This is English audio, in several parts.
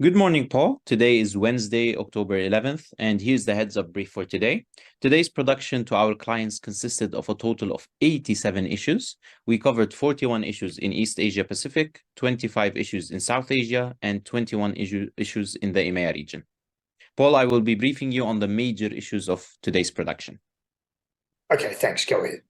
Good morning, Paul. Today is Wednesday, October 11th, and here's the heads up brief for today. Today's production to our clients consisted of a total of 87 issues. We covered 41 issues in East Asia Pacific, 25 issues in South Asia, and 21 issues in the EMEA region. Paul, I will be briefing you on the major issues of today's production. Okay, thanks. Go ahead.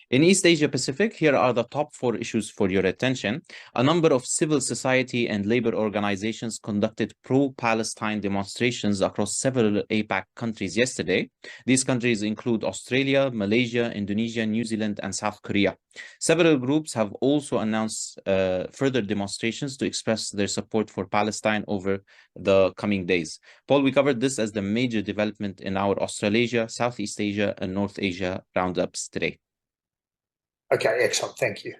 In East Asia Pacific, here are the top 4 issues for your attention. A number of civil society and labor organizations conducted pro-Palestine demonstrations across several APAC countries yesterday. These countries include Australia, Malaysia, Indonesia, New Zealand, and South Korea. Several groups have also announced further demonstrations to express their support for Palestine over the coming days. Paul, we covered this as the major development in our Australasia, Southeast Asia, and North Asia roundups today. Okay, excellent. Thank you.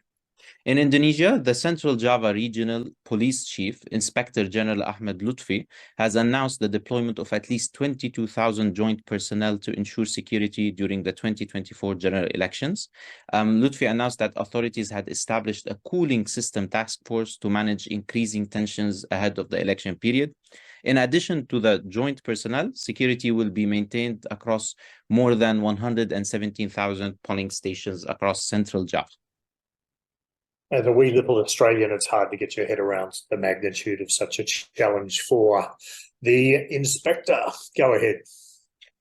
In Indonesia, the Central Java Regional Police Chief, Inspector General Ahmed Lutfi, has announced the deployment of at least 22,000 joint personnel to ensure security during the 2024 general elections. Lutfi announced that authorities had established a cooling system task force to manage increasing tensions ahead of the election period. In addition to the joint personnel, security will be maintained across more than 117,000 polling stations across Central Java. As a wee little Australian, it's hard to get your head around the magnitude of such a challenge for the inspector. Go ahead.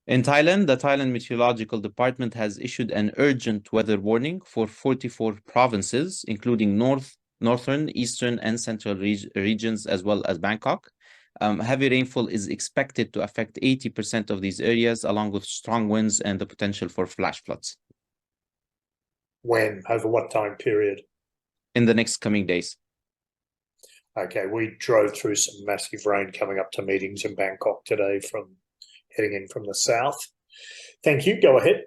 In Thailand, the Thailand Meteorological Department has issued an urgent weather warning for 44 provinces, including northern, eastern, and central regions, as well as Bangkok. Heavy rainfall is expected to affect 80% of these areas, along with strong winds and the potential for flash floods. When? Over what time period? In the next coming days. Okay, we drove through some massive rain coming up to meetings in Bangkok today from heading in from the south. Thank you. Go ahead.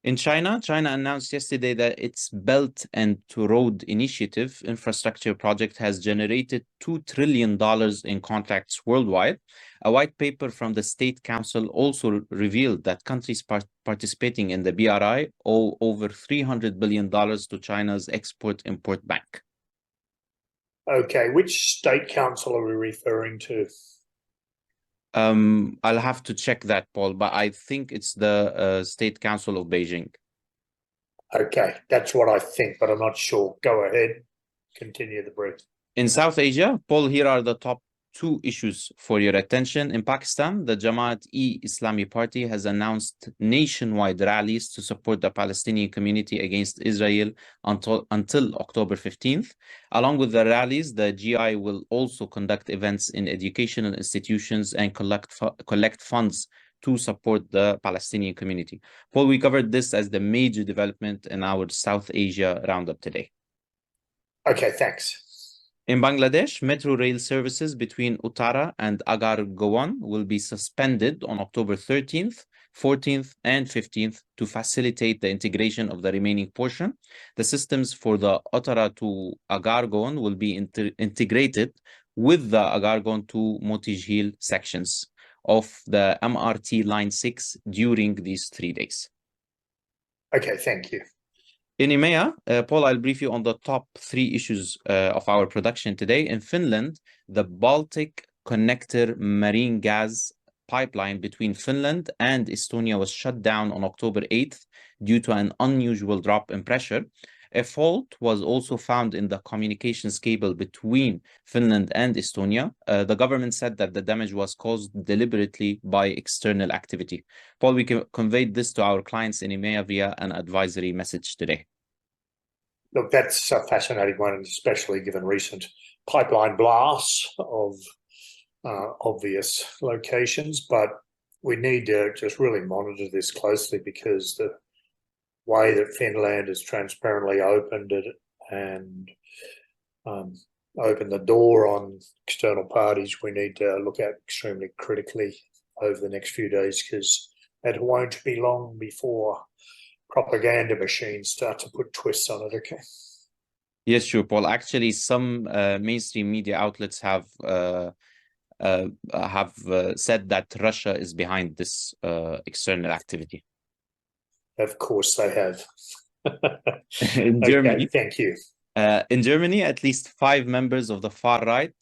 In China, China announced yesterday that its Belt and Road Initiative infrastructure project has generated $2 trillion in contracts worldwide. A white paper from the State Council also revealed that countries participating in the BRI owe over $300 billion to China's Export-Import Bank. Okay, which State Council are we referring to? I'll have to check that, Paul, but I think it's the State Council of Beijing. Okay, that's what I think, but I'm not sure. Go ahead. Continue the brief. In South Asia, Paul, here are the top 2 issues for your attention. In Pakistan, the Jamaat-e-Islami Party has announced nationwide rallies to support the Palestinian community against Israel until October 15th. Along with the rallies, the GI will also conduct events in educational institutions and collect funds to support the Palestinian community. Paul, we covered this as the major development in our South Asia roundup today. Okay, thanks. In Bangladesh, metro rail services between Uttara and Agar Gowan will be suspended on October 13th, 14th, and 15th to facilitate the integration of the remaining portion. The systems for the Uttara to Agar Gowan will be integrated with the Agar Gowan to Motijheel sections of the MRT Line 6 during these 3 days. Okay, thank you. In EMEA, Paul, I'll brief you on the top 3 issues of our production today. In Finland, the Baltic Connector marine gas pipeline between Finland and Estonia was shut down on October 8th due to an unusual drop in pressure. A fault was also found in the communications cable between Finland and Estonia. The government said that the damage was caused deliberately by external activity. Paul, we conveyed this to our clients in EMEA via an advisory message today. Look, that's a fascinating one, especially given recent pipeline blasts of obvious locations. But we need to just really monitor this closely, because the way that Finland has transparently opened it and opened the door on external parties, we need to look at extremely critically over the next few days, because it won't be long before propaganda machines start to put twists on it. Okay. Yes, sure, Paul. Actually, some mainstream media outlets have said that Russia is behind this external activity. Of course they have. In Germany, okay, thank you. In Germany, at least 5 members of the far right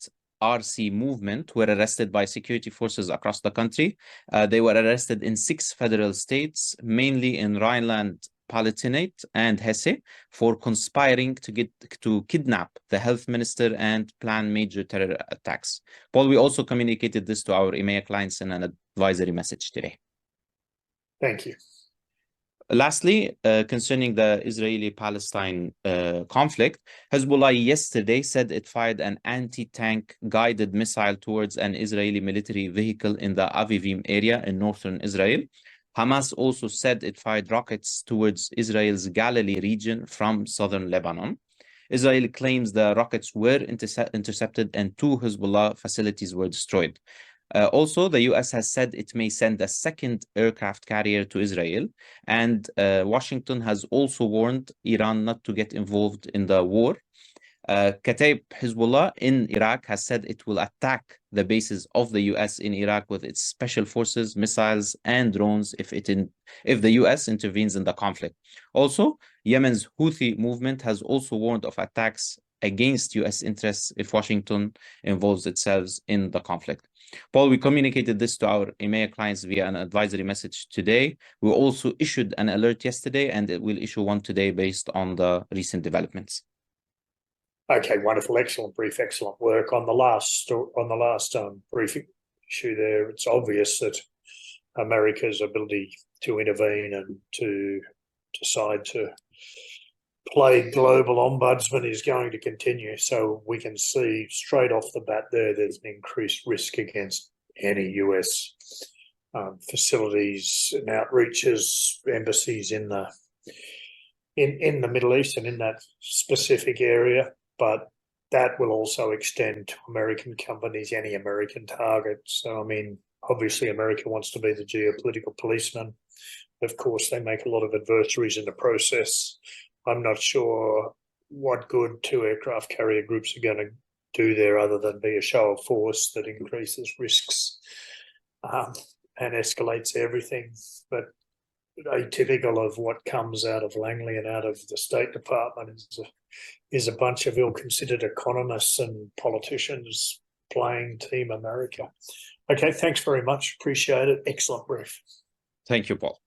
RC movement were arrested by security forces across the country. They were arrested in 6 federal states, mainly in Rhineland-Palatinate and Hesse, for conspiring to kidnap the health minister and plan major terror attacks. Paul, we also communicated this to our EMEA clients in an advisory message today. Thank you. Lastly, concerning the Israeli-Palestine conflict, Hezbollah yesterday said it fired an anti-tank guided missile towards an Israeli military vehicle in the Avivim area in northern Israel. Hamas also said it fired rockets towards Israel's Galilee region from southern Lebanon. Israel claims the rockets were intercepted and 2 Hezbollah facilities were destroyed. Also, the U.S. has said it may send a second aircraft carrier to Israel, and Washington has also warned Iran not to get involved in the war. Kataib Hezbollah in Iraq has said it will attack the bases of the U.S. in Iraq with its special forces, missiles, and drones if the U.S. intervenes in the conflict. Also, Yemen's Houthi movement has also warned of attacks against U.S. interests if Washington involves itself in the conflict. Paul, we communicated this to our EMEA clients via an advisory message today. We also issued an alert yesterday, and it will issue one today based on the recent developments. Okay, wonderful, excellent brief, excellent work on the last briefing issue there. It's obvious that America's ability to intervene and to decide to play global ombudsman is going to continue. So we can see straight off the bat there's an increased risk against any US facilities and outreaches, embassies in the Middle East and in that specific area. But that will also extend to American companies, any American target. So, I mean, obviously America wants to be the geopolitical policeman. Of course, they make a lot of adversaries in the process. I'm not sure what good 2 aircraft carrier groups are going to do there other than be a show of force that increases risks and escalates everything. But atypical of what comes out of Langley and out of the State Department is a bunch of ill-considered economists and politicians playing Team America. Okay, thanks very much. Appreciate it. Excellent brief. Thank you, Paul.